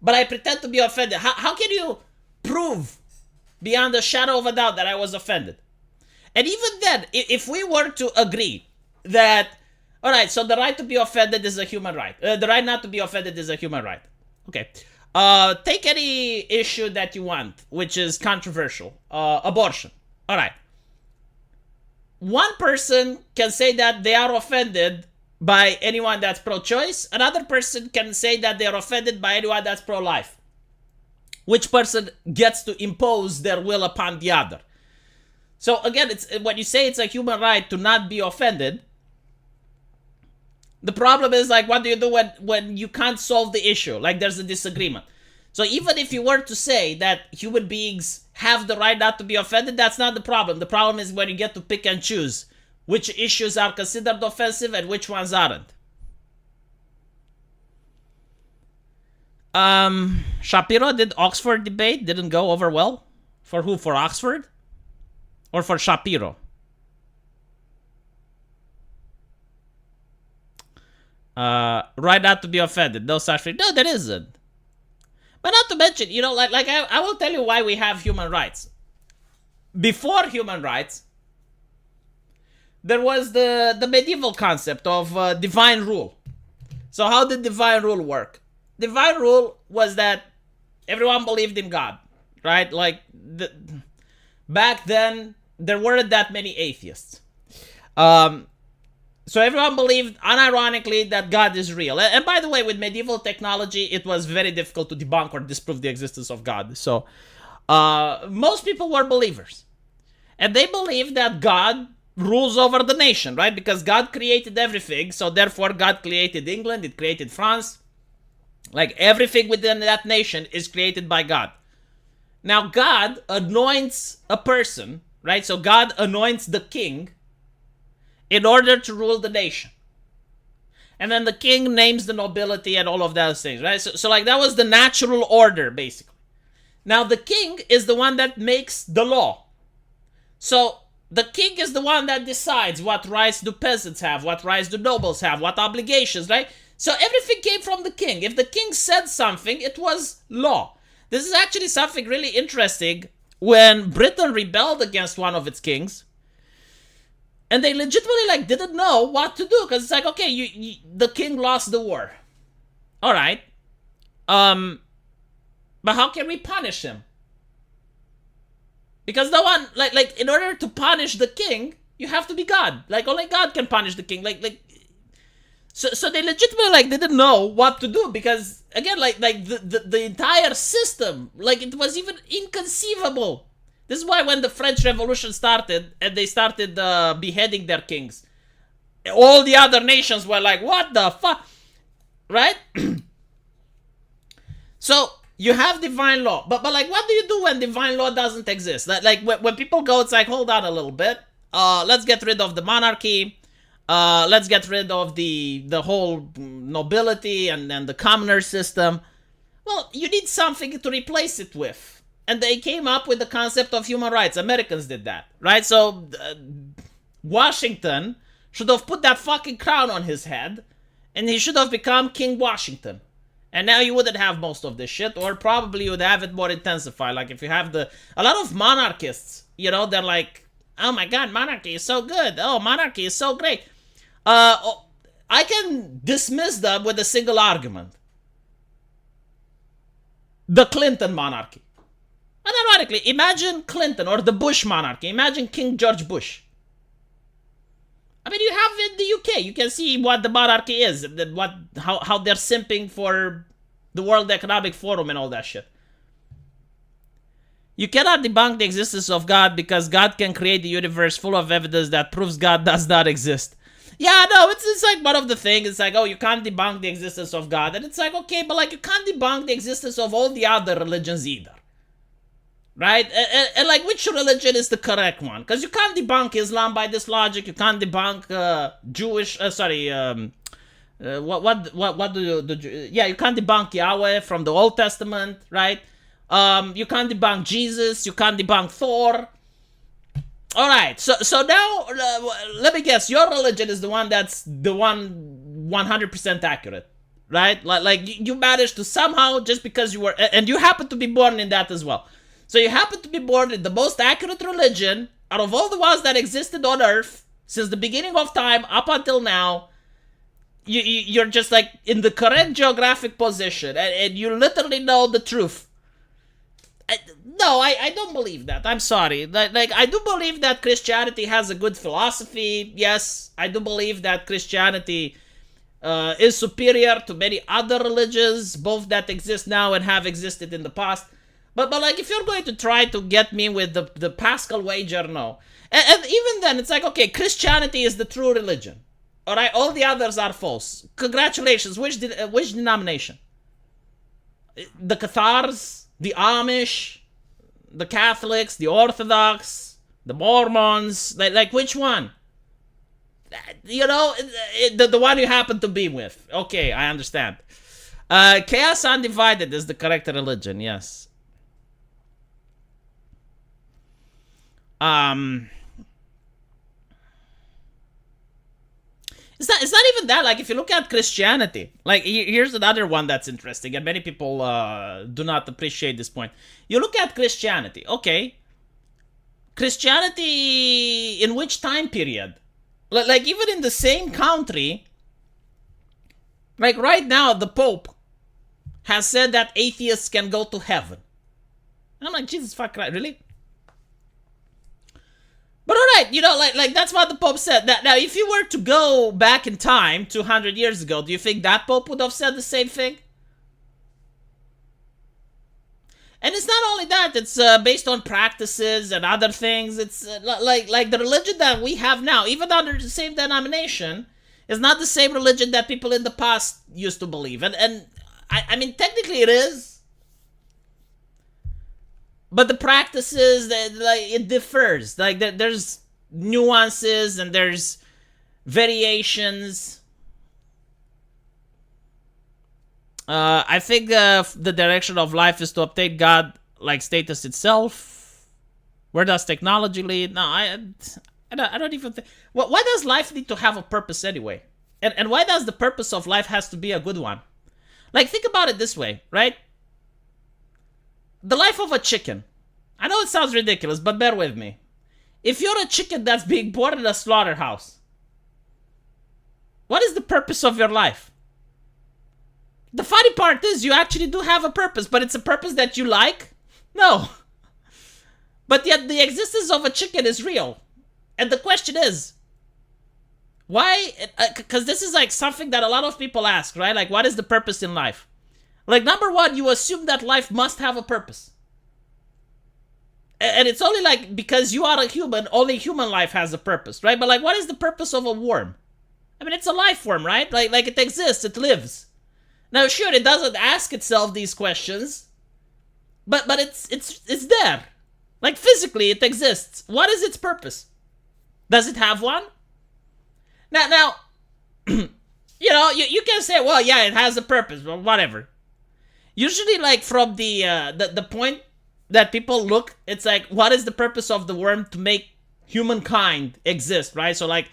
Speaker 1: But I pretend to be offended. How can you prove beyond a shadow of a doubt that I was offended? And even then, if we were to agree that, all right, so the right to be offended is a human right. The right not to be offended is a human right. Okay. Take any issue that you want, which is controversial. Abortion. All right. One person can say that they are offended by anyone that's pro-choice. Another person can say that they are offended by anyone that's pro-life. which person gets to impose their will upon the other. So again, it's when you say it's a human right to not be offended, the problem is like, what do you do when you can't solve the issue? Like there's a disagreement. So even if you were to say that human beings have the right not to be offended, that's not the problem. The problem is when you get to pick and choose which issues are considered offensive and which ones aren't. Shapiro did Oxford debate, didn't go over well. For who? For Oxford? Or for Shapiro? Right not to be offended. No such thing. No, there isn't. But not to mention, you know, like I will tell you why we have human rights. Before human rights, there was the medieval concept of divine rule. So how did divine rule work? Divine rule was that everyone believed in God, right? Like back then, there weren't that many atheists. So everyone believed, unironically, that God is real. And by the way, with medieval technology, it was very difficult to debunk or disprove the existence of God. So most people were believers. And they believed that God rules over the nation, right? Because God created everything. So therefore, God created England. It created France. Like everything within that nation is created by God. Now, God anoints a person, right? So God anoints the king in order to rule the nation. And then the king names the nobility and all of those things, right? So like that was the natural order, basically. Now the king is the one that makes the law. So the king is the one that decides what rights do peasants have, what rights do nobles have, what obligations, right? So everything came from the king. If the king said something, it was law. This is actually something really interesting. When Britain rebelled against one of its kings, and they legitimately like didn't know what to do, because it's like, okay, the king lost the war. All right. But how can we punish him? Because no one, like in order to punish the king, you have to be God. Like only God can punish the king. So they legitimately like didn't know what to do, because again, like the entire system, like it was even inconceivable. This is why when the French Revolution started and they started beheading their kings, all the other nations were like, what the fuck? Right? So you have divine law. But like, what do you do when divine law doesn't exist? Like when people go, it's like, hold on a little bit. Let's get rid of the monarchy. Let's get rid of the whole nobility and the commoner system. Well, you need something to replace it with. And they came up with the concept of human rights. Americans did that, right? So Washington should have put that fucking crown on his head, and he should have become King Washington. And now you wouldn't have most of this shit, or probably you would have it more intensified. Like if you have a lot of monarchists, you know, they're like, oh my god, monarchy is so good. Oh, monarchy is so great. I can dismiss them with a single argument. The Clinton monarchy. And ironically, imagine Clinton or the Bush monarchy. Imagine King George Bush. I mean, you have in the UK, you can see what the monarchy is, how they're simping for the World Economic Forum and all that shit. You cannot debunk the existence of God because God can create the universe full of evidence that proves God does not exist. Yeah, no, it's like one of the things. It's like, oh, you can't debunk the existence of God. And it's like, okay, but like you can't debunk the existence of all the other religions either. Right? And like, which religion is the correct one? Because you can't debunk Islam by this logic. You can't debunk you can't debunk Yahweh from the Old Testament, right? You can't debunk Jesus. You can't debunk Thor. All right. So now, let me guess. Your religion is the one that's the one 100% accurate, right? Like you managed to somehow, just because you were, and you happen to be born in that as well. So you happen to be born in the most accurate religion out of all the ones that existed on Earth since the beginning of time up until now. You're just like in the correct geographic position, and you literally know the truth. No, I don't believe that. I'm sorry. Like I do believe that Christianity has a good philosophy. Yes, I do believe that Christianity is superior to many other religions, both that exist now and have existed in the past. But like, if you're going to try to get me with the Pascal wager, no. And even then, it's like, okay, Christianity is the true religion. All right, all the others are false. Congratulations. Which denomination? The Cathars, the Amish, the Catholics, the Orthodox, the Mormons. Like which one? You know, the one you happen to be with. Okay, I understand. Chaos Undivided is the correct religion, yes. It's not even that. Like, if you look at Christianity, like, here's another one that's interesting, and many people do not appreciate this point. You look at Christianity, okay? Christianity in which time period? Like, even in the same country, like, right now, the Pope has said that atheists can go to heaven. And I'm like, Jesus fuck, right? Really? But alright, you know, like that's what the Pope said. Now, if you were to go back in time 200 years ago, do you think that Pope would have said the same thing? And it's not only that, it's based on practices and other things. It's like the religion that we have now, even under the same denomination, is not the same religion that people in the past used to believe. And I mean, technically it is. But the practices, like, it differs. Like, there's nuances and there's variations. I think the direction of life is to obtain God-like status itself. Where does technology lead? No, I don't even think. Why does life need to have a purpose anyway? And why does the purpose of life has to be a good one? Like, think about it this way, right? The life of a chicken. I know it sounds ridiculous, but bear with me. If you're a chicken that's being born in a slaughterhouse, what is the purpose of your life? The funny part is you actually do have a purpose, but it's a purpose that you like? No. But yet the existence of a chicken is real. And the question is, why? Because this is like something that a lot of people ask, right? Like, what is the purpose in life? Like, number one, you assume that life must have a purpose. And it's only like, because you are a human, only human life has a purpose, right? But like, what is the purpose of a worm? I mean, it's a life form, right? Like it exists, it lives. Now, sure, it doesn't ask itself these questions, but it's there. Like, physically, it exists. What is its purpose? Does it have one? Now, you know, you can say, well, yeah, it has a purpose, but whatever. Usually, like, from the point that people look, it's like, what is the purpose of the worm to make humankind exist, right? So, like,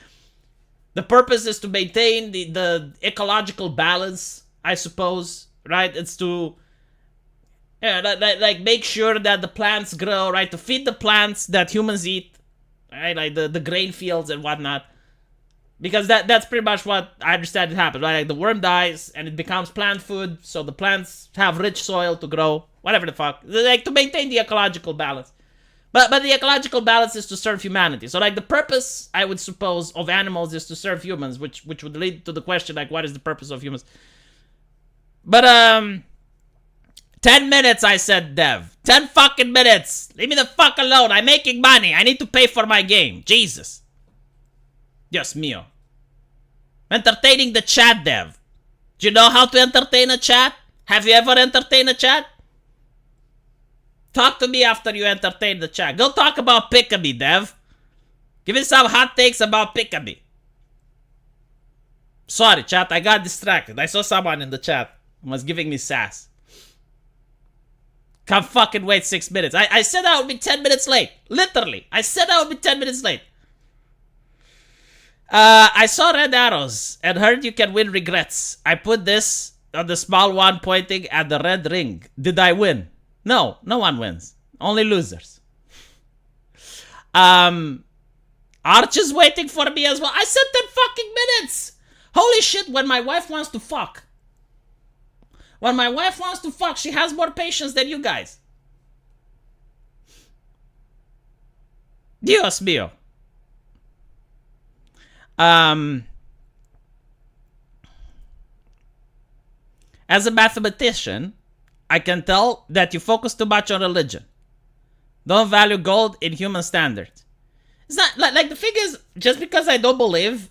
Speaker 1: the purpose is to maintain the ecological balance, I suppose, right? It's to, like make sure that the plants grow, right? To feed the plants that humans eat, right? Like the grain fields and whatnot. Because that's pretty much what I understand it happens, right? Like, the worm dies and it becomes plant food, so the plants have rich soil to grow, whatever the fuck. Like, to maintain the ecological balance. But the ecological balance is to serve humanity. So, like, the purpose, I would suppose, of animals is to serve humans, which would lead to the question, like, what is the purpose of humans? But, 10 minutes, I said, Dev. 10 fucking minutes. Leave me the fuck alone. I'm making money. I need to pay for my game. Jesus. Dios mío. Entertaining the chat, Dev. Do you know how to entertain a chat? Have you ever entertained a chat? Talk to me after you entertain the chat. Go talk about Pickaby, Dev. Give me some hot takes about Pickaby. Sorry, chat. I got distracted. I saw someone in the chat who was giving me sass. Can't fucking wait 6 minutes. I said I would be 10 minutes late. Literally. I said I would be 10 minutes late. I saw red arrows and heard you can win regrets. I put this on the small one pointing at the red ring. Did I win? No, no one wins. Only losers. Arch is waiting for me as well. I said 10 fucking minutes. Holy shit, when my wife wants to fuck. When my wife wants to fuck, she has more patience than you guys. Dios mío. As a mathematician, I can tell that you focus too much on religion. Don't value gold in human standards. It's not like the thing is, just because I don't believe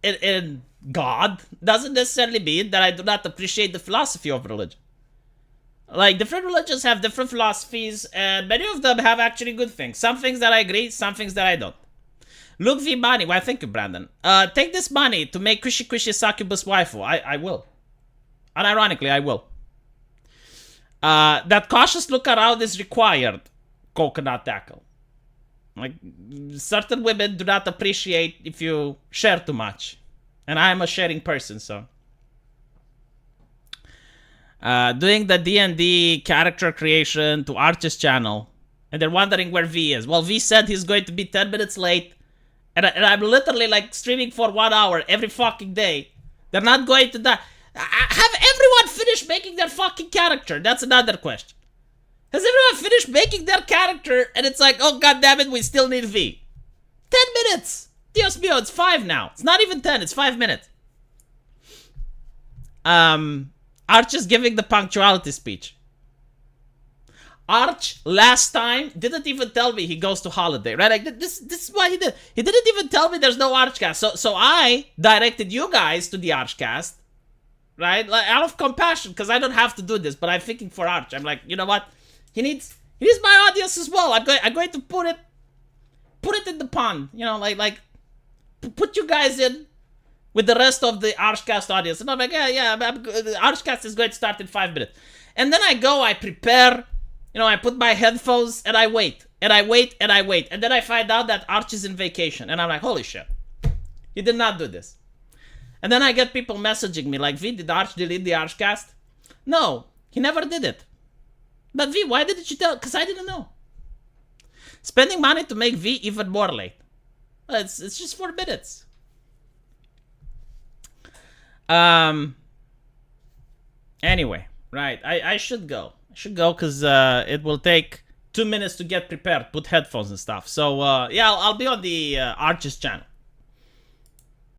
Speaker 1: in God doesn't necessarily mean that I do not appreciate the philosophy of religion. Like, different religions have different philosophies, and many of them have actually good things. Some things that I agree, some things that I don't. Luke V. Money, why thank you, Brandon. Take this money to make Cushy Cushy Succubus waifu. I will. Unironically, I will. That cautious look around is required, Coconut Tackle. Like, certain women do not appreciate if you share too much. And I am a sharing person, so. Doing the D&D character creation to Arch's channel. And they're wondering where V is. Well, V said he's going to be 10 minutes late. And I'm literally like streaming for 1 hour every fucking day. They're not going to die. Have everyone finished making their fucking character? That's another question. Has everyone finished making their character and it's like, oh god damn it, we still need V? 10 minutes! Dios mío, it's 5 now. It's not even 10, it's 5 minutes. Arch is giving the punctuality speech. Arch, last time, didn't even tell me he goes to holiday, right? Like, this is why he did. He didn't even tell me there's no Archcast. So I directed you guys to the Archcast, right? Like, out of compassion, because I don't have to do this, but I'm thinking for Arch. I'm like, you know what? He needs my audience as well. I'm going to put it in the pond, you know, like put you guys in with the rest of the Archcast audience. And I'm like, yeah, the Archcast is going to start in 5 minutes. And then I prepare, you know, I put my headphones and I wait. And then I find out that Arch is in vacation. And I'm like, holy shit. He did not do this. And then I get people messaging me like, V, did Arch delete the Archcast? No, he never did it. But V, why didn't you tell? Because I didn't know. Spending money to make V even more late. It's just 4 minutes. Anyway, right. I should go. I should go because it will take 2 minutes to get prepared, put headphones and stuff. So yeah, I'll be on the Arch's channel.